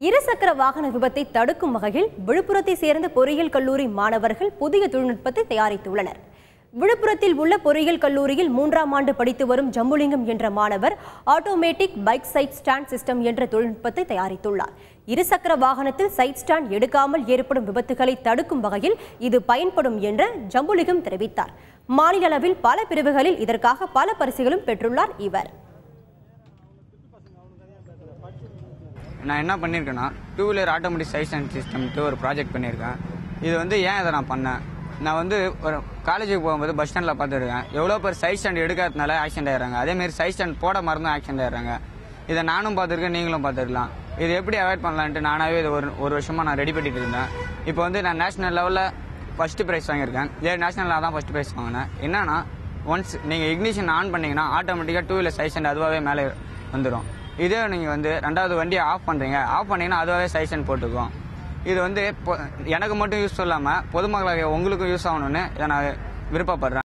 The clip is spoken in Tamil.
இருசக்கர வாகன விபத்தை தடுக்கும் வகையில் விழுப்புரத்தை சேர்ந்த பொறியியல் கல்லூரி மாணவர்கள் புதிய தொழில்நுட்பத்தை தயாரித்துள்ளனர். விழுப்புரத்தில் உள்ள பொறியியல் கல்லூரியில் 3ஆம் ஆண்டு படித்து வரும் ஜம்புலிங்கம் என்ற மாணவர் automatic bike side stand system என்ற தொழில்நுட்பத்தை தயாரித்துள்ளார். இருசக்கர வாகனத்தில் சைட் ஸ்டாண்ட் எடுக்காமல் ஏற்படும் விபத்துகளை தடுக்கும் வகையில் இது பயன்படும் என்று ஜம்புலிங்கம் தெரிவித்தார். மாநில அளவில் பல பிரிவுகளில் இதற்காக பல பரிசுகளும் பெற்றுள்ளார் இவர். நான் என்ன பண்ணியிருக்கேன்னா, 2 வீலர் ஆட்டோமேட்டிக் சைட் ஸ்டாண்ட் சிஸ்டம்ட்டு ஒரு ப்ராஜெக்ட் பண்ணியிருக்கேன். இது ஏன் இதை நான் பண்ணேன், நான் ஒரு காலேஜுக்கு போகும்போது பஸ் ஸ்டாண்டில் பார்த்துருக்கேன். எவ்வளோ பேர் சைட் ஸ்டாண்ட் எடுக்காதனால ஆக்சிடென்ட் ஆயிடுறாங்க. அதேமாரி சைட் ஸ்டாண்ட் போட மறந்தும் ஆக்சிடென்ட் ஆயிடுறாங்க. இதை நானும் பார்த்துருக்கேன், நீங்களும் பார்த்துருக்கலாம். இது எப்படி அவாய்ட் பண்ணலான்ட்டு நானாகவே இது ஒரு வருஷமாக நான் ரெடி பண்ணிட்டு இருந்தேன். இப்போ நான் நேஷனல் லெவலில் ஃபஸ்ட்டு ப்ரைஸ் வாங்கியிருக்கேன். நேஷனலில் தான் ஃபஸ்ட்டு ப்ரைஸ் வாங்கினேன். என்னன்னா, ஒன்ஸ் நீங்கள் இக்னிஷன் ஆன் பண்ணிங்கன்னா ஆட்டோமேட்டிக்காக 2 வீலர் சைட் ஸ்டாண்ட் அதுவாகவே மேலே வந்துடும். இதே நீங்கள் ரெண்டாவது வண்டியை ஆஃப் பண்ணுறீங்க, ஆஃப் பண்ணிங்கன்னா அதுவாகவே சைட் ஸ்டாண்ட் போட்டுக்கும். இது எனக்கு மட்டும் யூஸ் இல்லாமல் பொதுமக்களாக உங்களுக்கும் யூஸ் ஆகணும்னு இதை நான் விருப்பப்படுறேன்.